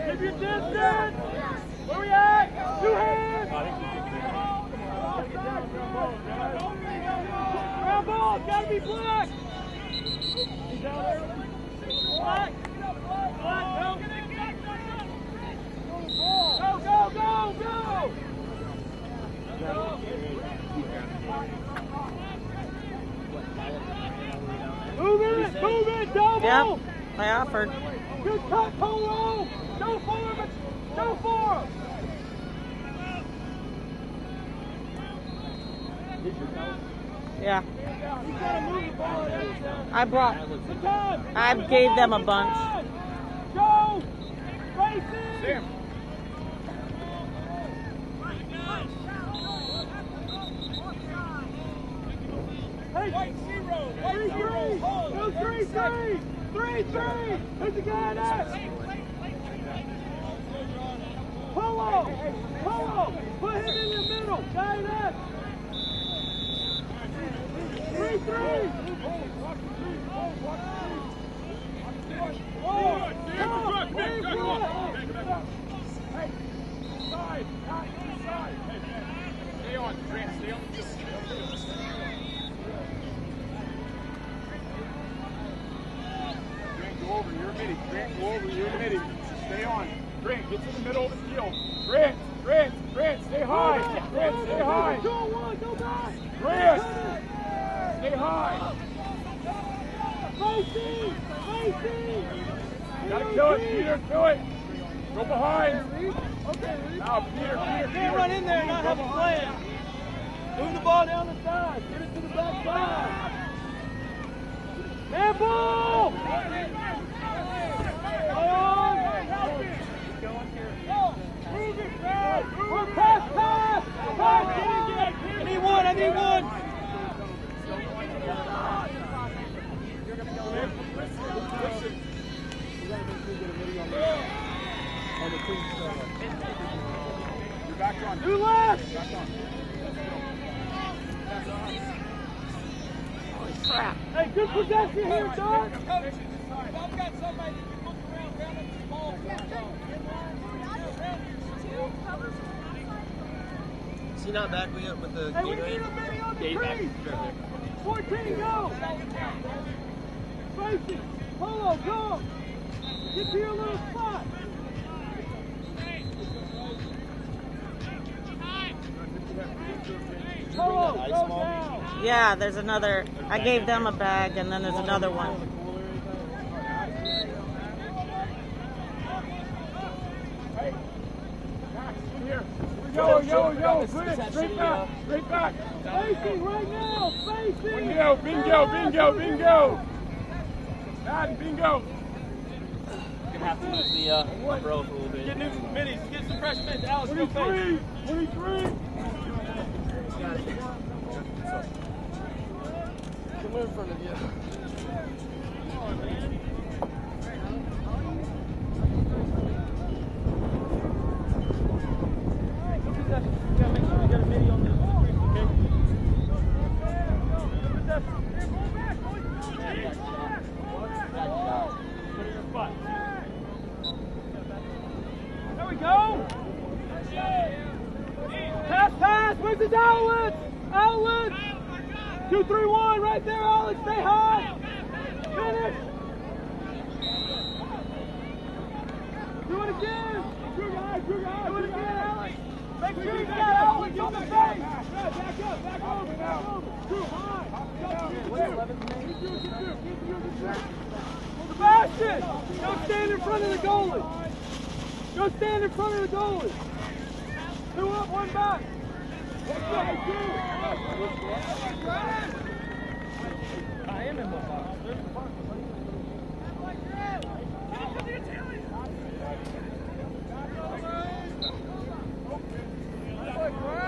Keep your distance! Where we at? 2 hands! Ground ball! Gotta be black! He's down there. Black! Black! Go! Go! Go! Go! Move it! Move it! Double! Yep, I offered. Good cut, Polo! Go for him! Go for him! Yeah. You gotta move the ball. I gave them a bunch. Go! Racing! Sam. Hey, white 0. 3-3. Who's the guy next? Polo! Put him in the middle. Guy next. 3-3. Stay on, Grant. Stay on the field. Go over your midi. Grant, go over your midi. Stay on. Grant, get to the middle of the field. Grant, stay high. Grant, stay high. Go back. Grant, stay high. Racing. Gotta kill it, Peter, kill it. Go behind. Okay. Now, Peter. Can't run in there and not have a plan. Move the ball down the side. Get it to the back side. Man ball! Pass! I need one! You're back on. Do left! Back on. Holy crap. Hey, good possession here, Doug! I've got somebody that can look around up the ball. Is he not back with the hey, we need a mini on the tree! 14, go! Tracy, Polo, go! Get to your little spot! Polo, go down! Yeah, there's another. I gave them a bag, and then there's another one. Yo, straight back. Facing right now, facing. Bingo. Madden, bingo. Gonna have to use the umbrella for a little bit. Get new minis, get some fresh mids. Alex, go face. 23. Got it. Come in front of you. Come on, man. There we go. Pass. Where's his outlet? 2-3-1 right there, Alex. Stay high. Finish. Do it again. True guy. Do it again, Alex. Make sure you got Alex on the face. Back over. True high. Sebastian, go stand in front of the goalie. 2 up, 1 back. I am in the box.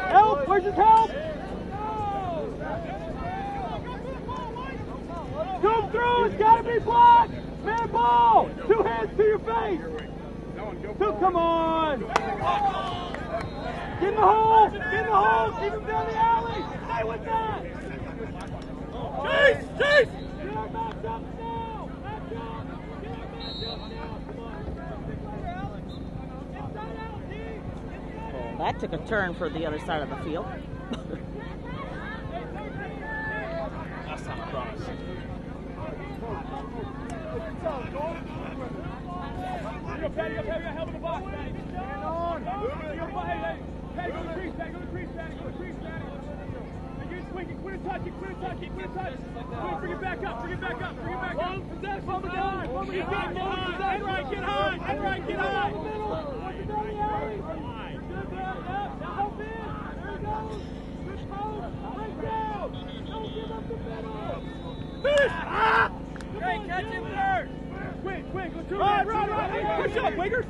Help! Where's his help? Come through! It's gotta be blocked! Man ball! 2 hands to your face! 2, come on! Get in the hole! Keep him down the alley! Stay with that! Chase! Get our backs up now! Back up! Get our That took a turn for the other side of the field. Last time across. Patty, help in the box, Patty. Stand on. Patty, go to the crease, Patty. Go to the crease, Patty. Get swinging. Quit a touch. Bring it back up. Get high. Help in. There he goes. Good post. Break down. Don't give up the middle. Finish. Hey, catch him first. Quick, go to right. Push up, Wiggers.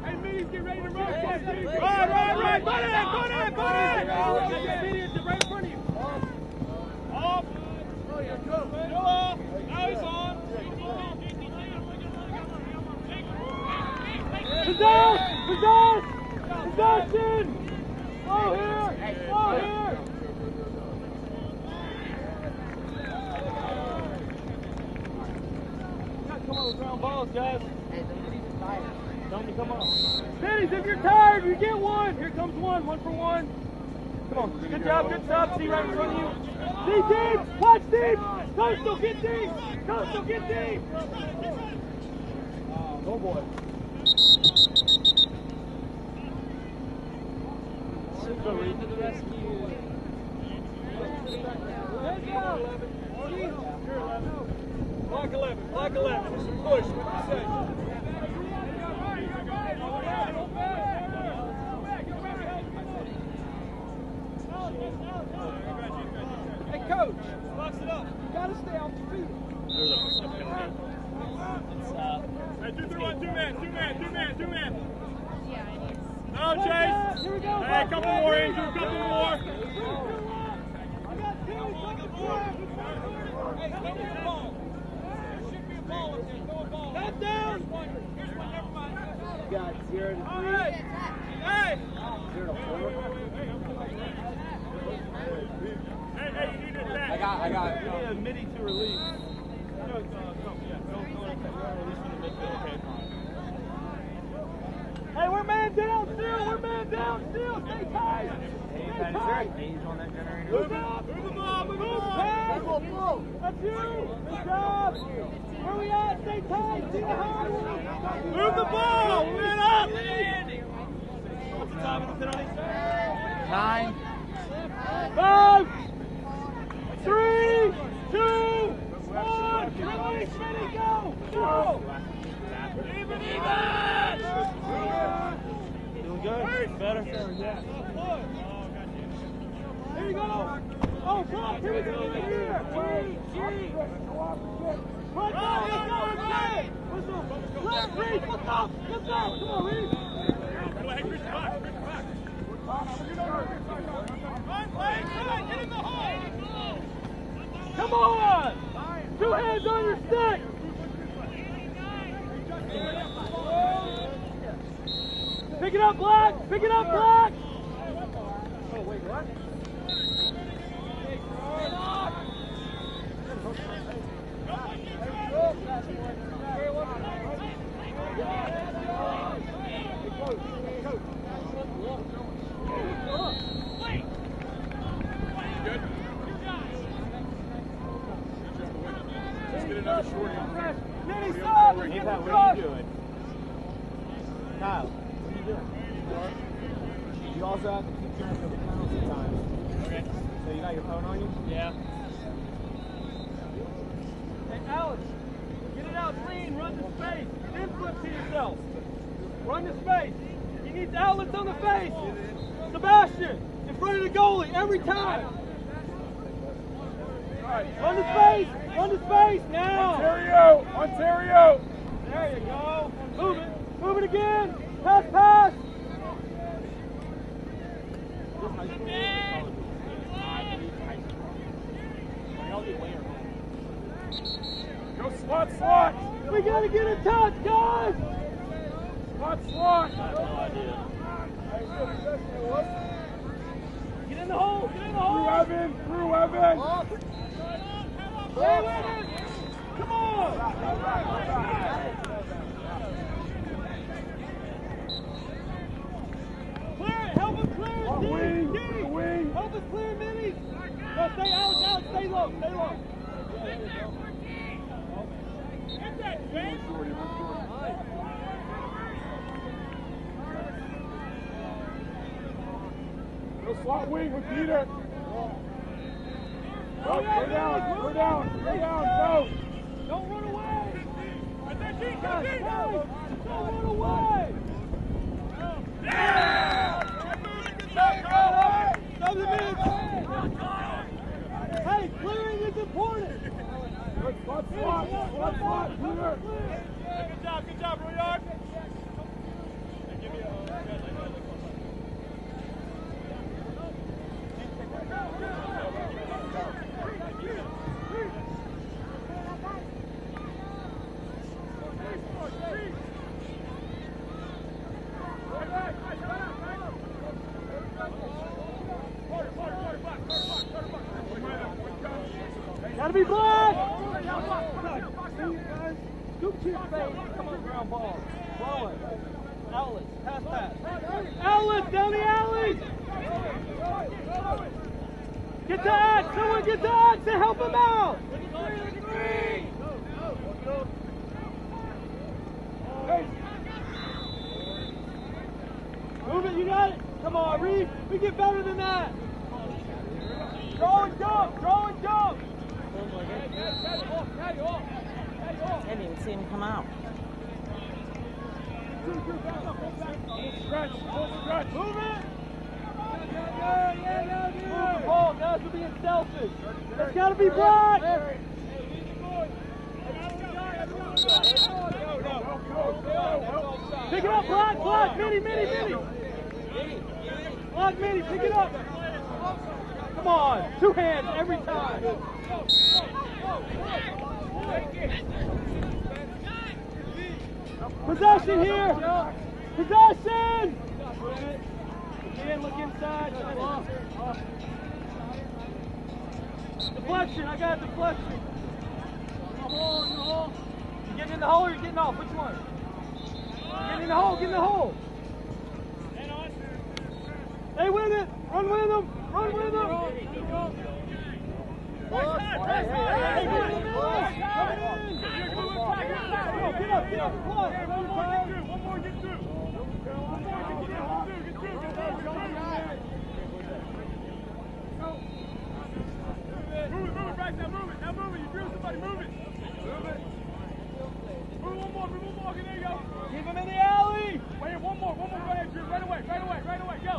Hey, Minnie's get ready to run. Right. Put it. Minnie's right in front of you. Off. Go off. Now he's on. Possession. Oh, here. Come on, ground balls, guys. Hey, the Minnie's is tired. Tell them to come on. Pennies, if you're tired, you get one. Here comes one for one. Come on. Good job, good stop. See right in front of you. See deep. Watch deep. Coastal, get deep. Go, boy. Go read to the rescue. Block 11. Just a push. What do you say? Hey, coach. Box it up. You got to stay off the field. There's a penalty. Hey, 2-3-1, two man. Yeah, it is. No, Chase. Here we go. Hey, a couple more, Andrew. I got two. Hey, give me a ball. There should be a ball up there. Throw a ball. That's down. Here's one. Never mind. You got 0 to 3. All right. Hey. 0 to 4. Hey, you need it back. I got. We need a midi to release. Hey, we're man down still. Stay tight. On that generator. Move the ball. That's you. Good job. Where we at? Stay tight. See the high one. Move the ball. Man up. What's the time of the penalty? 9. 5, 3, 2, 1. Release, Minnie, go. Even. Doing good? Better? Yeah. Here you go. Oh, block. Here we go. Right here. G. Let's go. Let's Reed. Let's go. Come on, Reed. Hey, Chris, back. Get in the hole. Come on. 2 hands on your stick. Pick it up, Black. Oh, wait, what? Just get another shorty on there. What are you doing? Kyle, what are you doing? You also have to keep track of the penalty times. Okay. So you got your phone on you? Yeah. Hey, Alex, get it out clean, run the space, then flip to yourself. Run the space. He needs outlets on the face. Sebastian, in front of the goalie, every time. Run the space, now. Ontario. There you go. Move it again. Pass. Go slot. We gotta get a touch, guys. Slot. I have no idea. Get in the hole. Through Evan. Come on. Clear it. low, stay low. Go slot wing with Peter. Go down, go down, go down, go. Don't run away. Don't run away. Hey, clearing is important. Slot, Peter. Good job, Royard. Gotta be black! Scoop to your face. Come on, ground ball. Throw it. Outlets. Pass. Outlets! Down the alley! Get to Axe! Someone get to Axe and help him out! Move it, you got it! Come on, Reed! We get better than that! Throw and jump! I didn't even see him come out. Stretch. Move it! Move the ball, guys, we're being selfish. It's gotta be black! Pick it up, black, Minnie. Black, Minnie, pick it up. Come on, 2 hands every time. Possession here! Possession! Again, look inside. Deflection, I got a deflection. You getting in the hole or you getting off? Which one? Get in the hole, They win it! Run with them! Hey, get up, come on! One more, get through. Move it, right now, move it. You drill somebody, move it. Move one more, okay, there you go. Keep him in the alley! Wait, one more, go ahead, Drew. Right away. Go.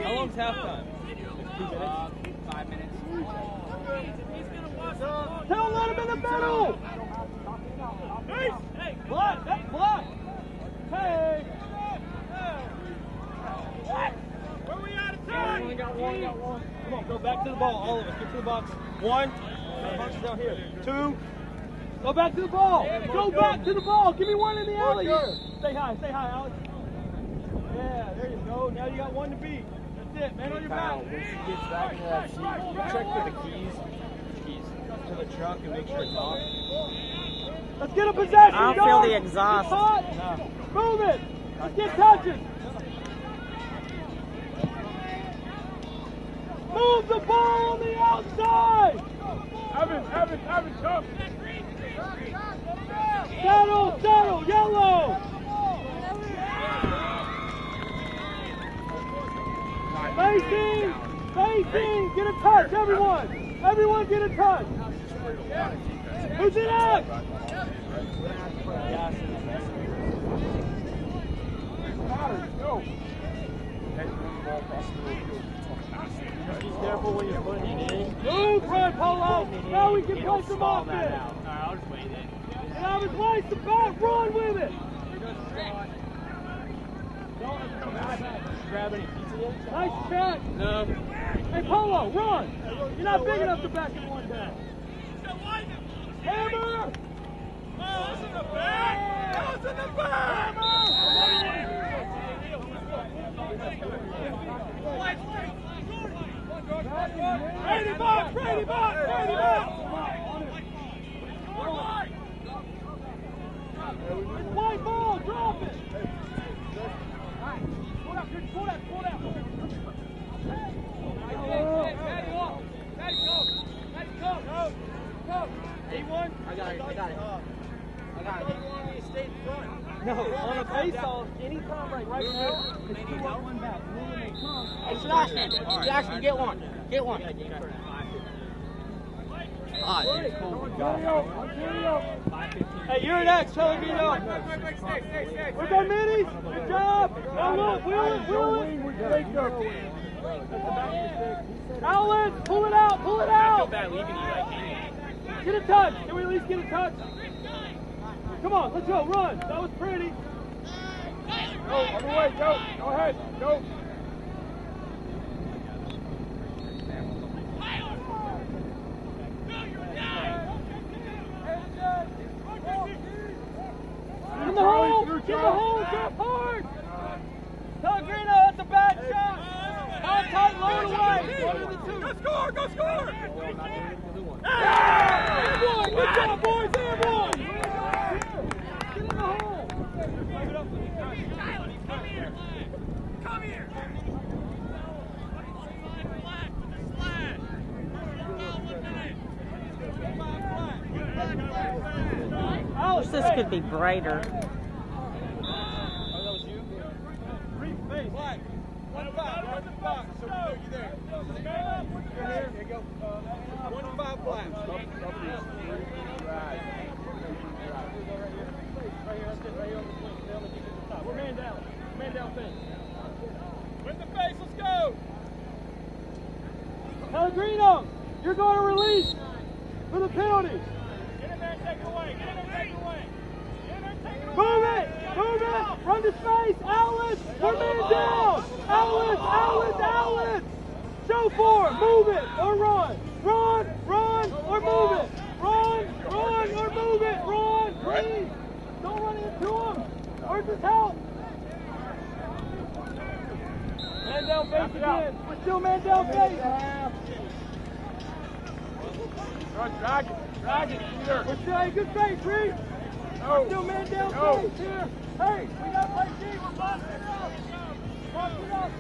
How long's halftime? 2 minutes. 5 minutes. Don't let him in the middle! Hey! Block! Hey! Where we out of time? We got one. Come on, go back to the ball, all of us. Get to the box. 1. Boxes down here. 2. Go back to the ball. Give me 1 in the alley here. Stay high, Alex. Yeah, there you go. Now you got 1 to beat. That's it, man on your back. When she gets back to that seat, can you check for the keys to the truck and make sure it's off? Let's get a possession. I don't feel the exhaust. Move it. Let's get touches. Move the ball on the outside. Evan, come. Settle, yellow. Facing, get a touch, everyone get a touch. Who's it up? Go. Be careful when you're putting it in. Move, Fred, Polo. Now we can play some offense. I'll just wait it. And I was right, the back, run with it. Grab any pizza yet? Nice check. No. Hey, Polo, run. You're not big enough to back him one down. Hammer. That was in the back. Brady box. It's white ball, drop it. Pull that. No, on a face-off, anytime like right now, it's 2-1 back. And then when they come, Hey, Jackson, get one. Get one. Hey, you're next, Pellegrino. We're done, minis. Good job. Now look, Will it. Outlets, pull it out, pull it out. Get a touch. Can we at least get a touch? Come on, let's go, run. That was pretty. Go, on the way, go. Go ahead, go. Get in the hole, drop hard. Pellegrino, that's a bad shot. High, tight, low away. Go score, go score. Airborne, good job, boys, airborne. Get in the hole. Come here. Wish this could be brighter. We're man down. Man down face. With the face, let's go. Pellegrino, you're going to release for the penalty. Get in there and take it away. Get in there and take it away. Get in there and take it away. Move it! Move it! Run to space! Outlets! We're man down! Outlets! Outlets! Outlets! Show forward! Move it or run! Run! Run or move it! Run! Run or move it! Run! Please! Don't run into him! Or just help! Man down face again! We're still man down face! Run, drag it, Peter. We're still in good face, Reed! No. Still man down face here! Hey! We got to play D! We're boxing it up! Boxing it up!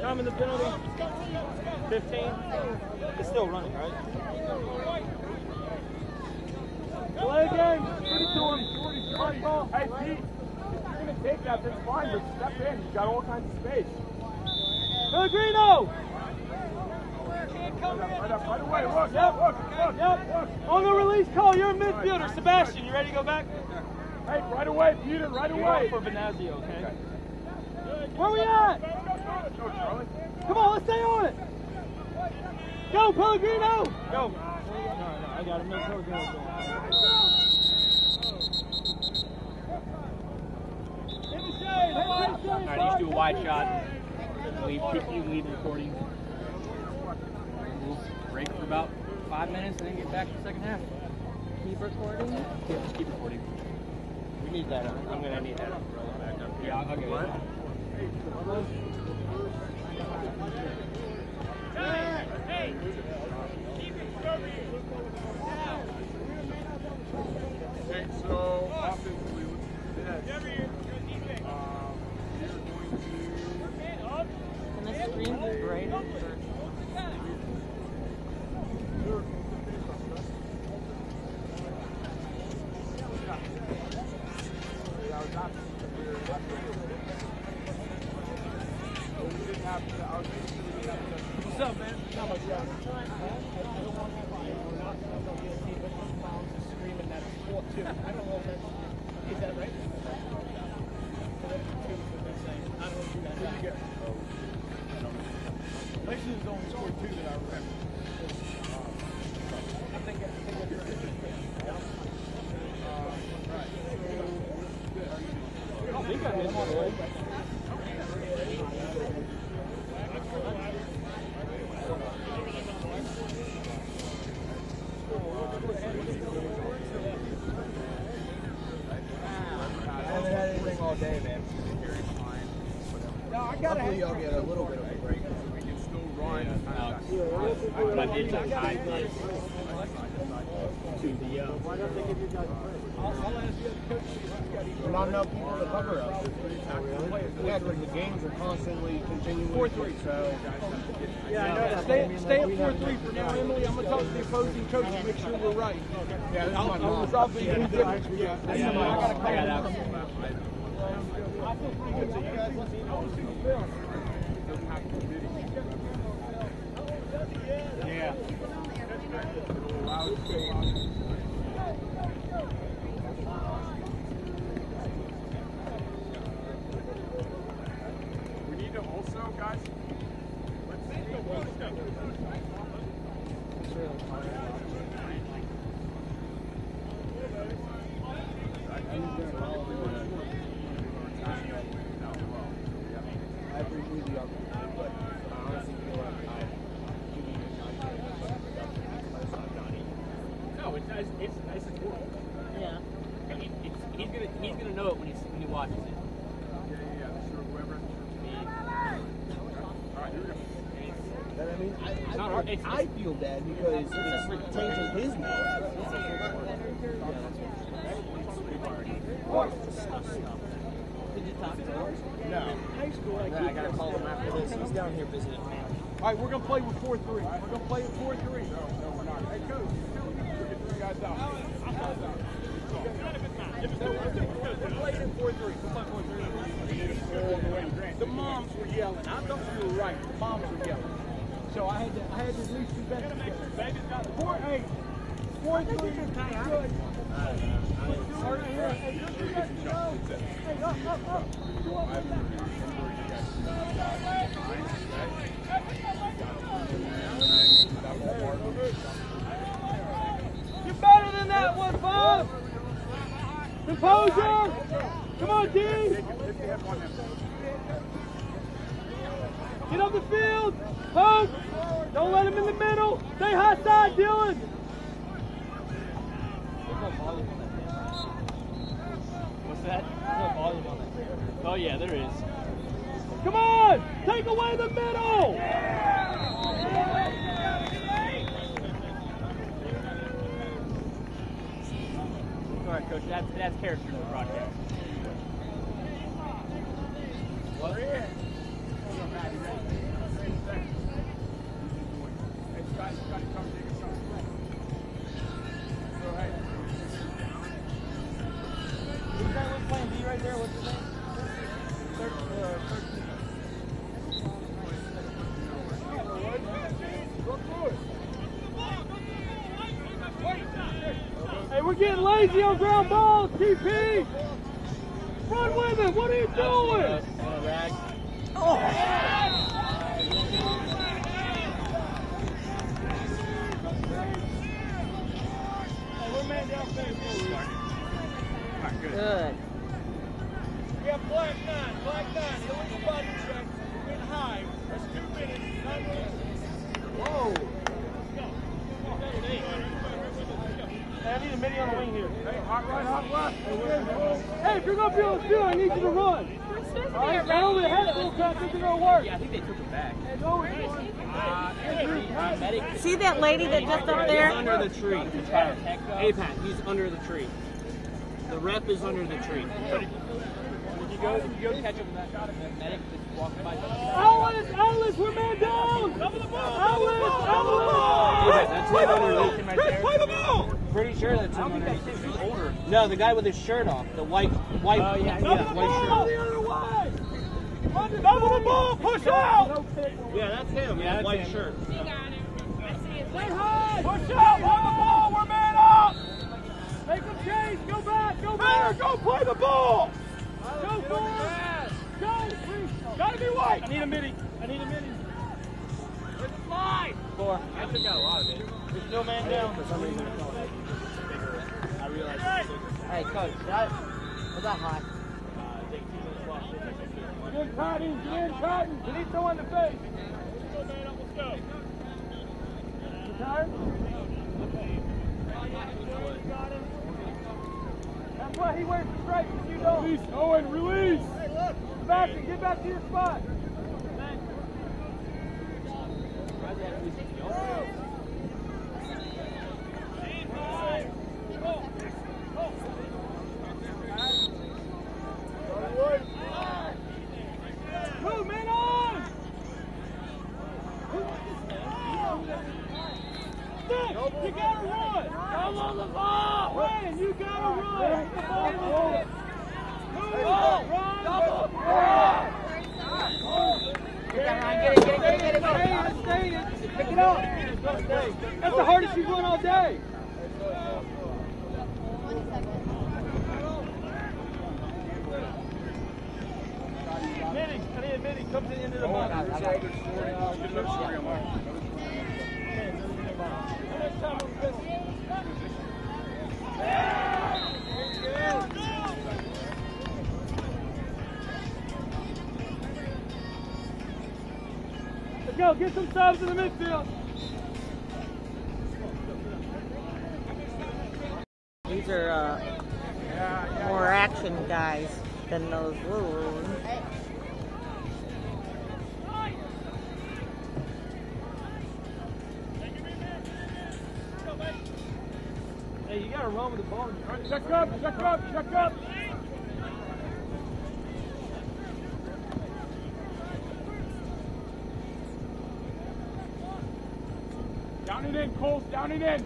Time in the penalty. 15. It's still running, right? Play again. Give it to him. Hey, Pete, if you're going to take that, that's fine, but step in. You've got all kinds of space. Pellegrino! Right away, look, Yep. look. On the release call, you're a midfielder. Sebastian, you ready to go back? Hey, right away, Peter, right away. For Benazio, okay? Where we at? Go, Charlie. Come on, let's stay on it. Go, Pellegrino! Go. No, I got to make Pellegrino go. All right, you do a wide shot. You leave recording. We'll break for about 5 minutes and then get back to the second half. Keep recording. Yeah, just keep recording. We need that. I'm going to need that. Yeah, I'll get it. Hey, keep it okay, so offensively, let's do this. Can the screen be brighter? What's up, man? Not much, yeah. Screaming that 4-2. I don't know if that's... Is that right? I don't know if that. Lexington has only scored 2 that I remember. I think that's I think I missed one. All day, man. No, I gotta Hopefully y'all get a little bit of a break. We can still run. I did to the. Why don't they give you guys a break? Not enough people to cover us. Yeah, because the games are constantly continuing. 4-3. So. Yeah, I know that. Stay at 4-3 for now, Emily. I'm going to talk to the opposing coach to make sure we're right. Yeah, this is my mom. I'll be any difference. I got to call out. I feel pretty good. So you guys let me know as soon as you feel. Yeah. We need to also, guys. Let's see. I appreciate the opportunity, but I honestly feel like I should be No, it's nice and cool. Yeah. He's gonna know it when he watches it. Yeah. Sure, whoever. All right, here we go. I feel bad because it's tainting his name. Did you talk to him? No. High school, I gotta call him after this. He's down here visiting me. All right, we're going to play with 4-3. We're going to play with 4-3. No, we're not. Hey, coach, we'll get 3 guys out. We're playing in 4-3. The moms were yelling. I thought we were right. The moms were yelling. So I had to at least do better. 4-8. 4-3. Good. You're better than that one, Bob. Composure. Come on, D. Get up the field. Poke. Don't let him in the middle. Stay high side, Dylan. What's that? Oh yeah, there is. Come on. Take away the middle. All right, coach. That's character in the broadcast. What? Playing D right there. What's his name? Hey, we're getting lazy on ground balls, TP. Run with it. What are you doing? Oh. We're man downstairs. Good. We have black 9, illegal body check, in high. That's 2 minutes, 9 minutes. Whoa. Hey, I need a midi on the wing here. Hey, hot right, hot left. Hey, if you're going to be on the field, I need you to run. All right, I only had full time, think it's going to work. Yeah, I think they took it back. See that lady that just up there? He's under the tree. APAT, he's under the tree. The rep is under the tree. Did you go catch him that medic that's walking by? Alice, we're man down. Cover the ball. Alice. That's him underneath him right there. Play the ball. Pretty sure that's him underneath. He's older. No, the guy with his shirt off. The white Cover the white ball shirt. the other way. Cover the ball. Push out. Yeah, that's him. Yeah, that's white him. Shirt. Stay high. Push out. On the ball. We're man up. Make them chase. Go back. Go back. Go play the ball. Go forward. Go. Gotta be white. I need a midi. Let's fly. 4. I took out a lot of it. There's no man down. I realized. Hey, coach, was that hot? Get in, Cotton. We need someone to face. Let's go, man. Let's go. You tired? That's why he wears the stripes and you don't. Release, Owen, release. Hey, look. Get back to your spot. I'm on the ball! Ryan, you gotta run! Get the ball in the ball! Move on! Run! Double! Get it, get it. Pick it up! That's the hardest you've run all day! Minnie comes to the end of the ball. Let's go, get some subs in the midfield. These are more action guys than those little ones. Hey, you gotta run with the ball. Check up. Down and in, Coles, down and in.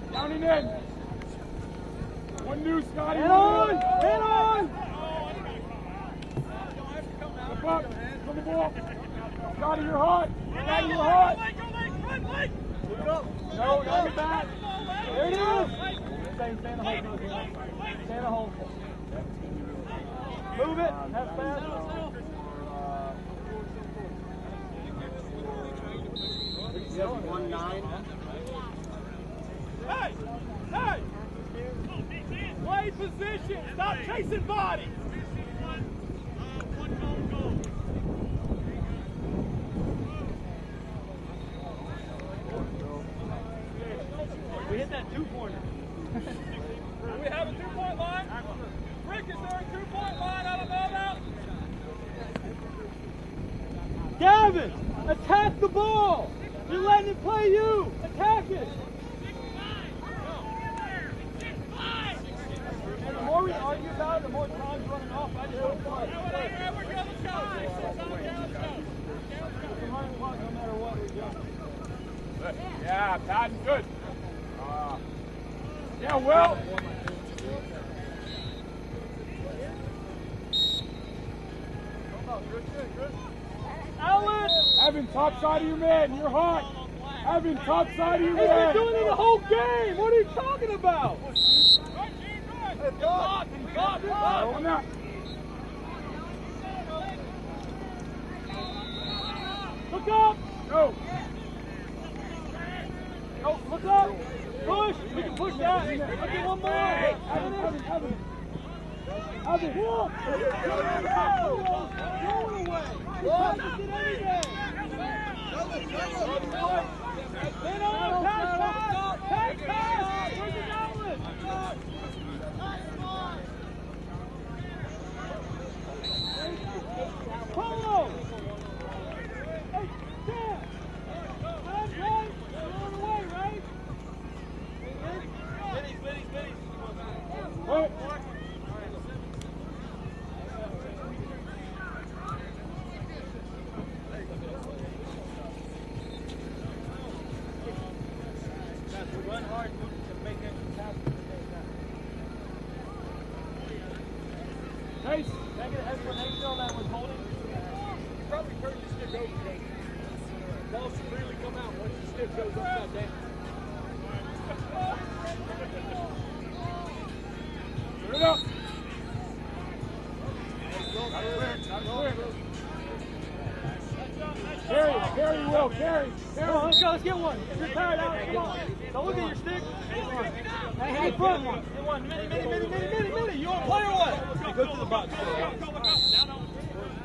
One new, Scotty. Head on! Up, on the ball. Scotty, you're hot. Scotty, you're hot. No, don't get back. There it is! Stay in the hole. Stay in the hole. Move it. Have fast. You have 1-9. Hey! Play position. Stop chasing bodies. We hit that two-pointer. Do we have a 2-point line? Rick, is there a 2-point line? I don't know now. Gavin, attack the ball. You're letting it play you. Attack it. And the more we argue about it, the more time's running off. I just don't play. No matter what we do. Yeah, Patton, good. Yeah, well. Alan! Evan, top side of your man. You're hot. Evan, top side of your He's man. been doing it the whole game. What are you talking about? Come now. Look up! Go. Go, look up! Push! We can push that! Let's get one more! Evan. Polo! Hey, Dad! I'm right! We're on the way, right? What? Run hard to make that happen. Nice. Negative explanation on that was holding. Probably turn your stick over, Jake. Ball should really come out once your stick goes upside down. Turn it up. Carry, Will, carry. Come on, let's go, let's get one. If you're tired out, come on. Don't look at your stick. Hey, front one. Get one. Minnie. You want to play or what? Go to the box.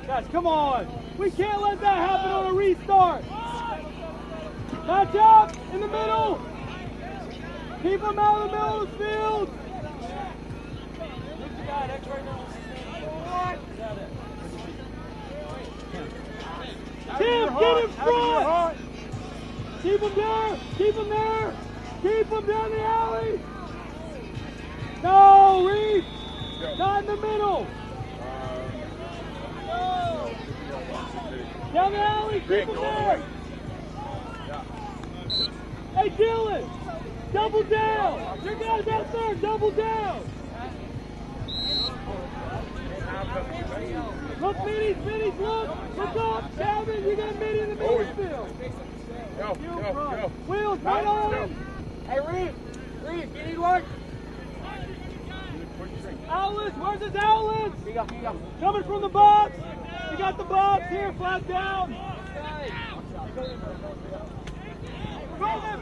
Guys, come on. We can't let that happen on a restart. Match up in the middle. Keep them out of the middle of the field. Who's the guy? X right now. Tim, get in front! Keep him there! Keep him there! Keep him down the alley! No, Reed! Not in the middle! Down the alley! Keep him there! Hey, Dylan! Double down! You guys out there, double down! Look, middies, look up! Calvin, you got mid in the middle field! Go. Wheels, right on! Hey, Reed, you need one? Outlets, where's his outlets? Coming from the box! You got the box here, flat down! Move it!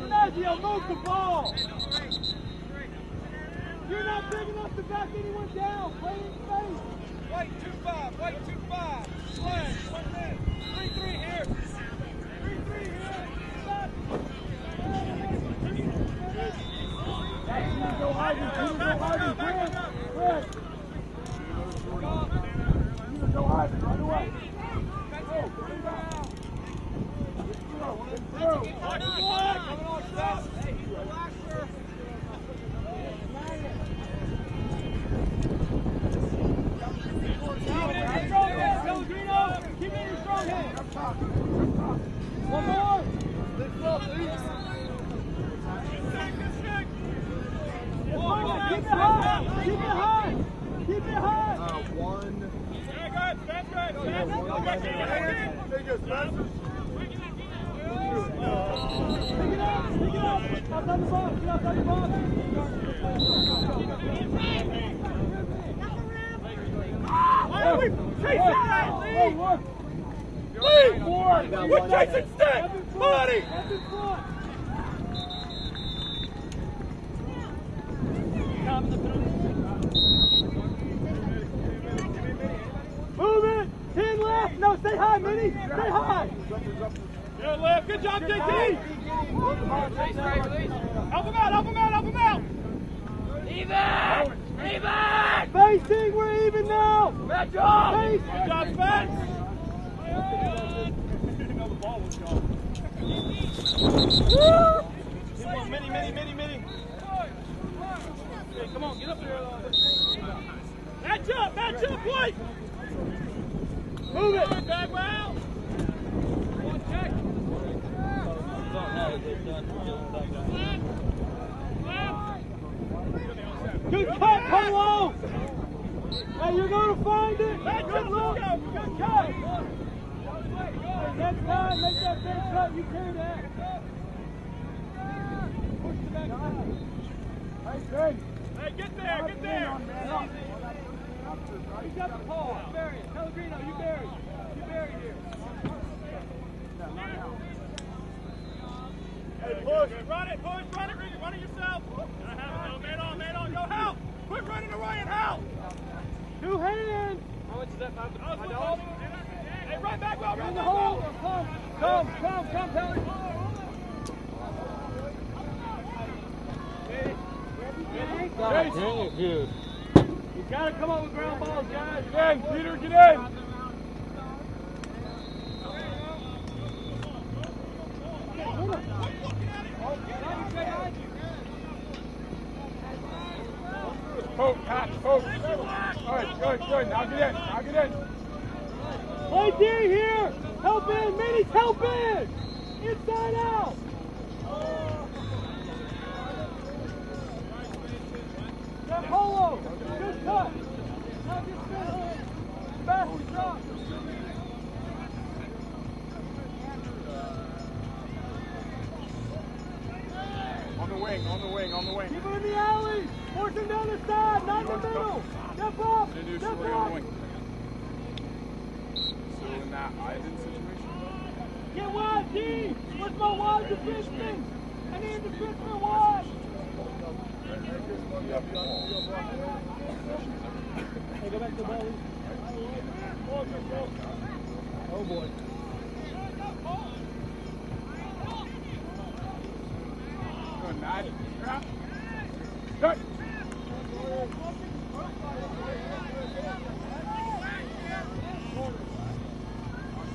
Ignacio, move the ball! You're not big enough to back anyone down. Play in space. White 2-5. Slash. 1 minute. 3-3 here. 3-3 here. Stop. Go Harvey. Quick. Go Harvey. Run away. Keep it in your strong hand. One more. Keep it high. One. That's good. Pick it up. Outside the box. Get outside the box. Chase it! Lead! We're chasing stick! Body! Move it! 10 left! No, stay high, Minnie! Stay high! Good left! Good job, JT! Help him out! Even! Facing, we're even now! Good job! Face! Good job, Spence! Mini! Hey, come on, get up there! Match up, White! Move it! Back well! One check! Good cut, Polo! Hey, you're going to find it! Good look! Good cut! Next time, make that big cut, you carry that! Push the back side. Hey, good! Hey, get there! You got the ball. Bury it. Pellegrino, you bury it. You bury it here. Hey, push. Run it, Ricky. Run it yourself. Man on. Go, help. Quit running away and help. 2 hands. How much is that? $5? Hey, right back, well, run the hole. Come, Pellegrino. God dang it, dude. You gotta come up with ground balls, guys. Get in, Peter, get in! Poke. All right, good. Now get in. Play D here. Help in, Minnie's help in. Inside out. Good Polo. Good cut. Now just finish. Fast shot. On the wing. Keep him in the alley. Force him down the side, not in the middle. Step up. So in that Ivan situation? Get wide, D. What's my wide defenseman? I need defenseman wide. Hey, go back to the ball. Oh boy. Good, Matt. Good.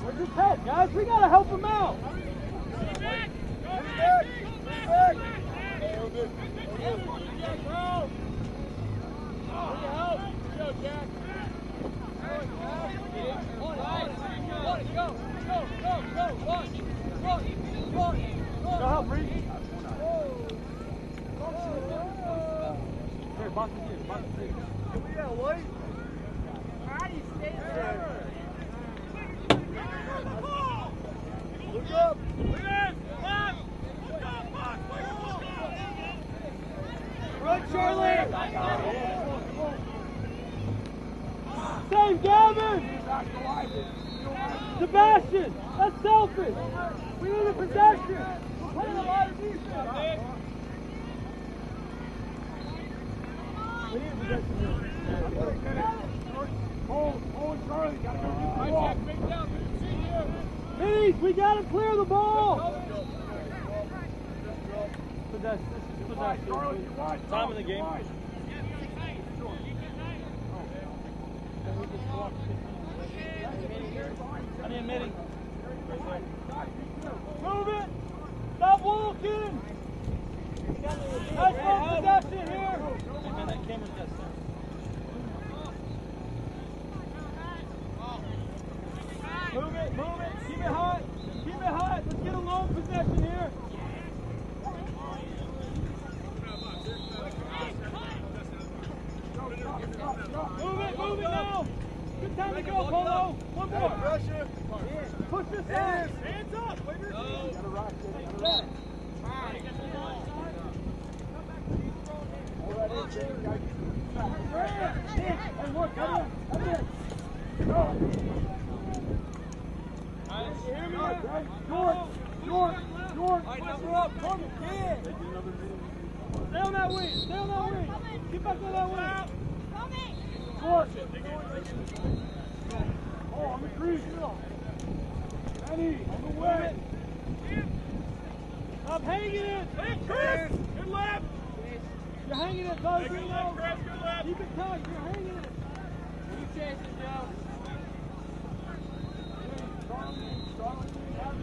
Where's his head, guys? We gotta help him out. Go help, Reed. Look up! Look at it! Left! Look up! Box! Run, Charlie! Save Gavin! Sebastian! That's selfish! We need a possession! We're playing a lot of defense! We need a possession here. Hold, Charlie, gotta go get the ball. Minis, we gotta clear the ball! Possession. Charlie, you wide. Time in the game. I need a midi. Move it! Stop walking! Nice one possession here! Man, that camera's got stuff. Move it! Keep it hot! Let's get a long possession here! Move it now! Good time to go, Polo! One more! Pressure! Push this in! Hands up! And look, come in. Go. York. Number up, come again! Stay on that wing! Get back on that wing! York. Oh, on the crease. Eddie, on the way. Stop hanging it! Hey, Chris! Good left! You're hanging it, Buzz! Good left, Chris! Good left! Keep it tight, you're hanging it! Keep chasing, Joe.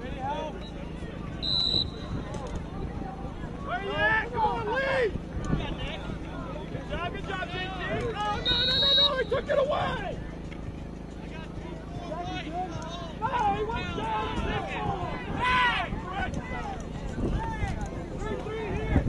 Ready, help! Where you at? Come on, lead! Good job, JT! Oh, no! He took it away! No, he went down! Hey! Three here!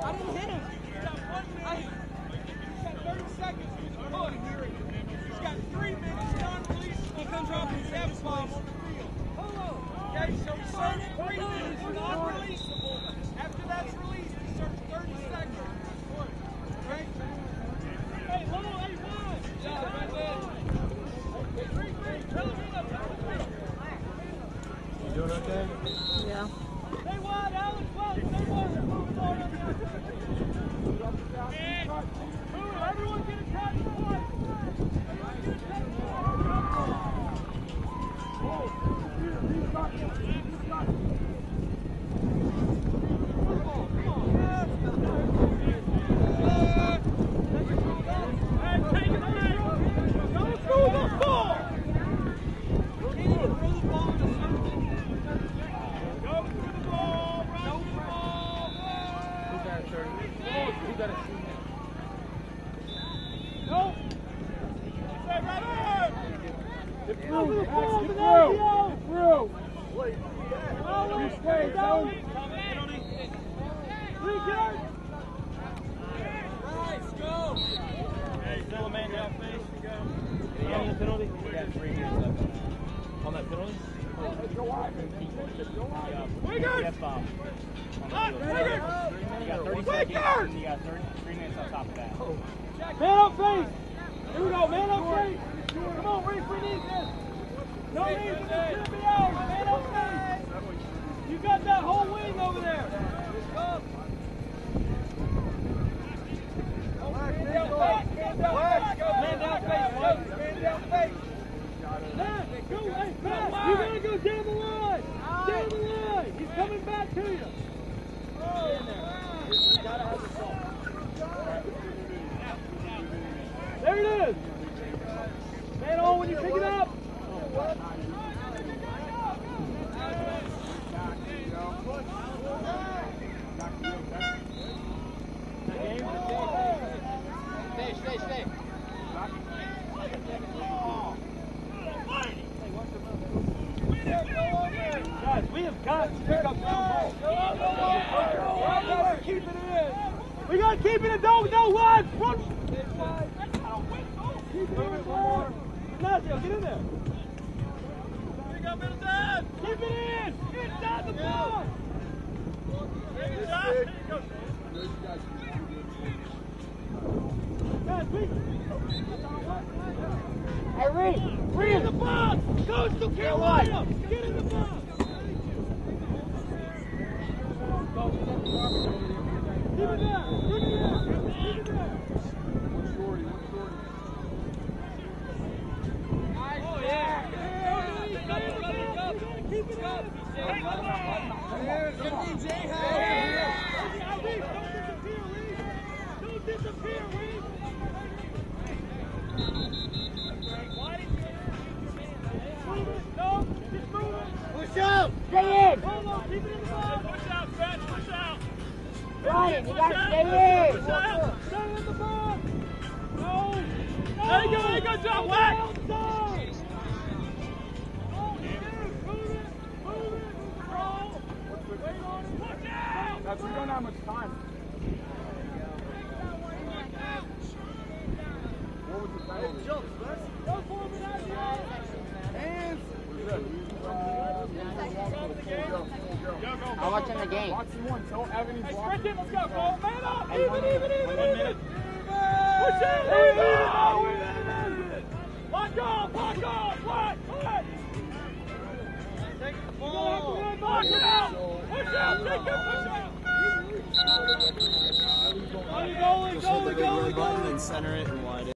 I didn't hit him! He's got 30 seconds. Come on, he's got 3 minutes non-release. He comes off his F bomb on the field. Okay, so he started 3 minutes non-releasable. After that's released, he starts 30 seconds. Okay? Hey, one. Yeah, right there. You doing okay? Yeah. Stay wide, Alex! Stay wide! Move it on up there! Move it! Everyone get a touch! Everyone get a touch! Man up face! Here we go, man up face! Come on, Reese, we need this! No reason this should be ours, man up face! You got that whole wing over there! Man down face! Matt, go, hey, Matt, you gotta go down the line! Down the line! He's coming back to you! There it is! Man on when you pick it up! Keep it in. We got to keep it in. Don't run. Run. Keep it in. Ignacio, get in there. Keep it in. Inside the ball. Guys, please. Hey, Reed. Reed in the box. Coach to Carolina. Get in the box. Keep it there. Keep it there. Keep it there. Oh, yeah. Keep it up. Don't disappear, Reed. No, just move it. Push up. Stay in. Hold on, keep it in the box. Push out, Fetch, push out. Ryan, you got to stay in. Push out. Stay in the box. No. There you go, drop back. Outside. Oh, move it. Move it. Roll. Wait on it. Watch out. Guys, we don't have much time. What was the penalty? Go for it out here. Hands! We're good. I'm watching the game. Watch you one. Tell Evan he's Hey, blocking. sprint it. Let's go. Go. Man up. Even. Push it. Lock off. Right. Take the ball. Lock it out. Push out. Take it. Push out. Push the button and center it and wide it.